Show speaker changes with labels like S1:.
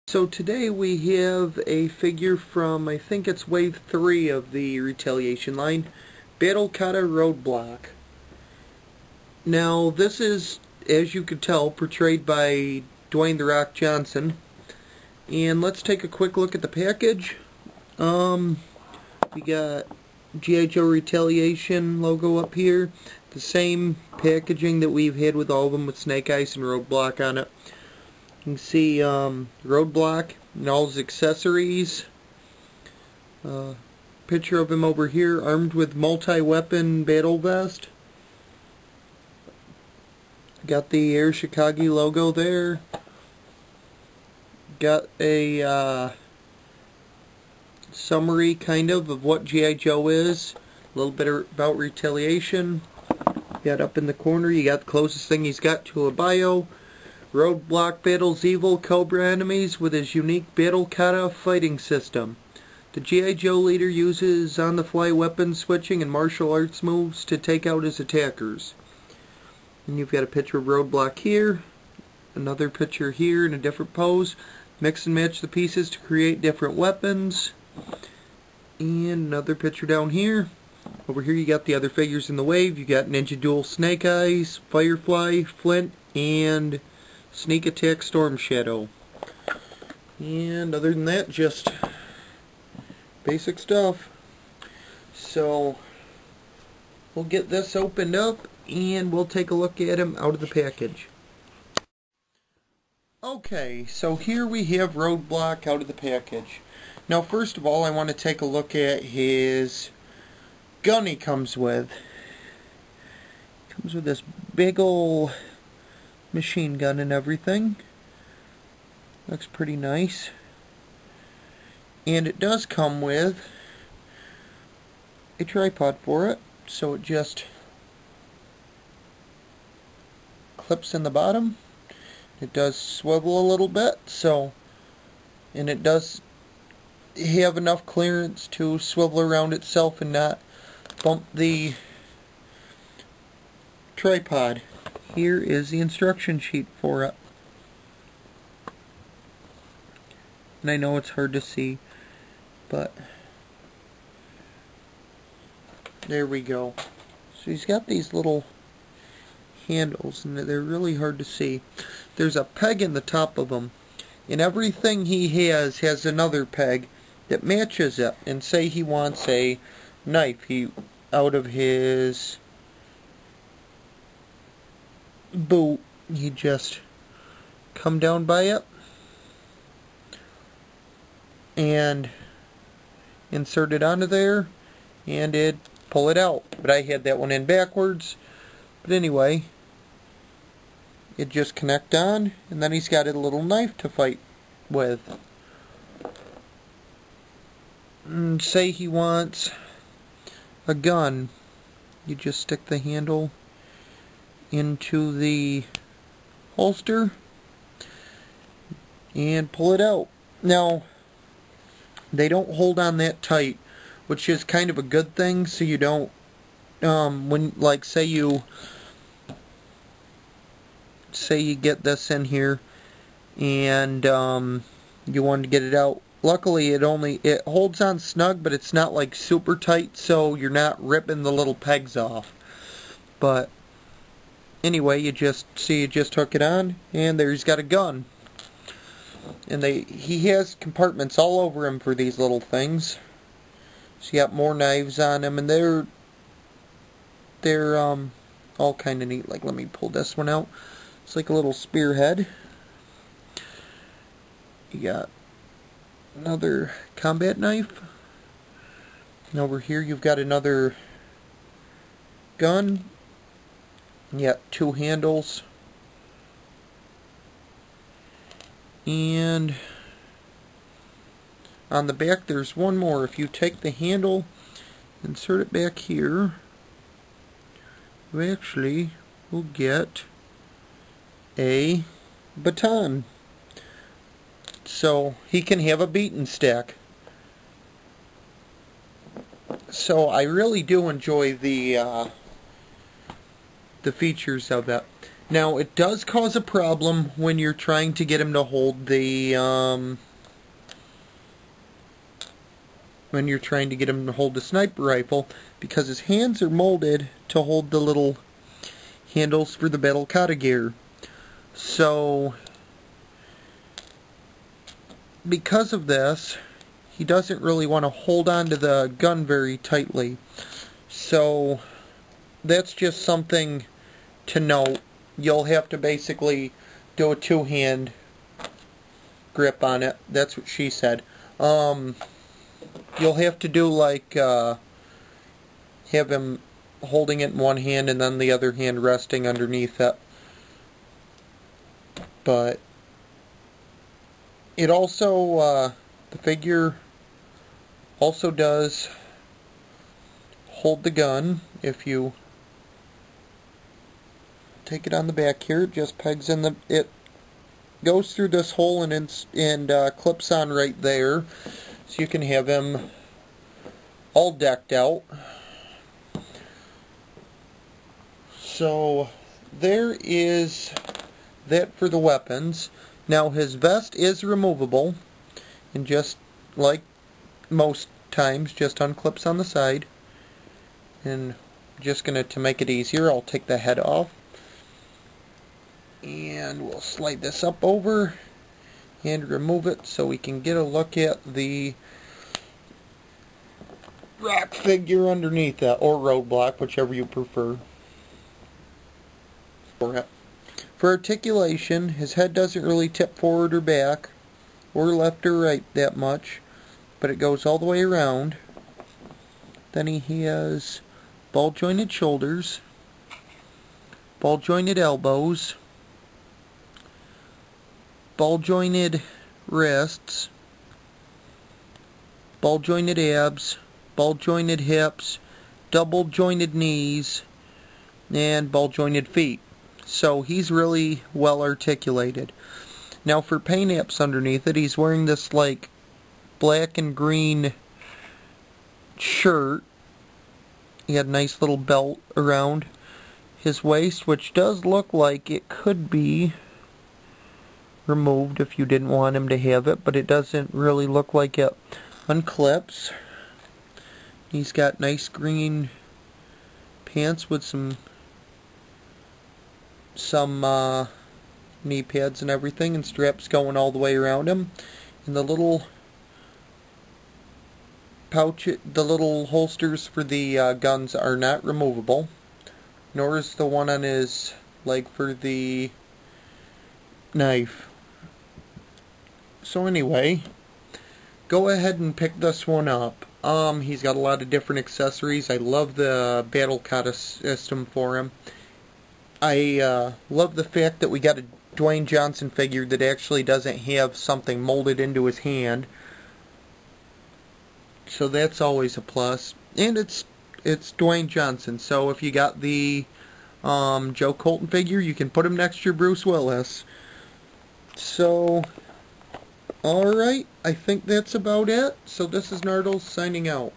S1: So today we have a figure from, I think it's wave 3 of the Retaliation line, Battle Kata Roadblock. Now this is, as you could tell, portrayed by Dwayne "The Rock" Johnson. And let's take a quick look at the package. We got G.I. Joe Retaliation logo up here. The same packaging that we've had with all of them, with Snake Eyes and Roadblock on it. You can see Roadblock and all his accessories. Picture of him over here, armed with multi-weapon battle vest. Got the Air Chicago logo there. Got a summary kind of what G.I. Joe is. A little bit about Retaliation. Got up in the corner, you got the closest thing he's got to a bio. Roadblock battles evil Cobra enemies with his unique Battle Kata fighting system. The G.I. Joe leader uses on-the-fly weapon switching and martial arts moves to take out his attackers. And you've got a picture of Roadblock here, another picture here in a different pose. Mix and match the pieces to create different weapons. And another picture down here. Over here you got the other figures in the wave. You got Ninja Duel Snake Eyes, Firefly, Flint, and Sneak Attack Storm Shadow. And other than that, just basic stuff. So we'll get this opened up and we'll take a look at him out of the package. Okay, so here we have Roadblock out of the package. Now first of all, I want to take a look at his gun he comes with. Comes with this big ol' machine gun and everything. Looks pretty nice. And it does come with a tripod for it, so it just clips in the bottom. It does swivel a little bit, and it does have enough clearance to swivel around itself and not bump the tripod. Here is the instruction sheet for it. And I know it's hard to see, but there we go. So he's got these little handles, and they're really hard to see. There's a peg in the top of them, and everything he has another peg that matches it. And say he wants a knife, out of his boot, you just come down by it and insert it onto there and it pull it out. But I had that one in backwards. But anyway, it just connect on, and then he's got a little knife to fight with. And say he wants a gun, you just stick the handle into the holster and pull it out. Now, they don't hold on that tight, which is kind of a good thing, so you don't, when, like, say you get this in here and you want to get it out. Luckily it holds on snug, but it's not like super tight, so you're not ripping the little pegs off. But anyway, you just hook it on, and there he's got a gun. And he has compartments all over him for these little things. So you got more knives on him, and they're all kind of neat. Like, let me pull this one out. It's like a little spearhead. You got another combat knife. And over here you've got another gun. And you got two handles. And on the back there's one more. If you take the handle, insert it back here, you actually will get a baton. So he can have a beaten stack. So I really do enjoy the features of it. Now, it does cause a problem when you're trying to get him to hold the, sniper rifle, because his hands are molded to hold the little handles for the Battle Kata gear. So, because of this, he doesn't really want to hold on to the gun very tightly. So, that's just something to note. You'll have to basically do a two-hand grip on it. That's what she said. You'll have to do like, have him holding it in one hand and then the other hand resting underneath it. But it also, the figure also does hold the gun. If you take it on the back here, it just pegs in it goes through this hole and clips on right there. So you can have him all decked out. So there is that for the weapons. Now his vest is removable, and just like most times, just unclips on the side. And just to make it easier, I'll take the head off. And we'll slide this up over and remove it so we can get a look at the rock figure underneath that, or roadblock, whichever you prefer. For articulation, his head doesn't really tip forward or back, or left or right that much, but it goes all the way around. Then he has ball-jointed shoulders, ball-jointed elbows, ball-jointed wrists, ball-jointed abs, ball-jointed hips, double-jointed knees, and ball-jointed feet. So he's really well articulated. Now for paint apps underneath it, he's wearing this like black and green shirt. He had a nice little belt around his waist, which does look like it could be removed if you didn't want him to have it, but it doesn't really look like it unclips. He's got nice green pants with some knee pads and everything, and straps going all the way around him. And the little pouch, the little holsters for the guns are not removable, nor is the one on his leg for the knife. So anyway, go ahead and pick this one up. He's got a lot of different accessories. I love the Battle Kata system for him. I love the fact that we got a Dwayne Johnson figure that actually doesn't have something molded into his hand. So that's always a plus. And it's Dwayne Johnson. So if you got the Joe Colton figure, you can put him next to your Bruce Willis. So, alright, I think that's about it. So this is Nardlez signing out.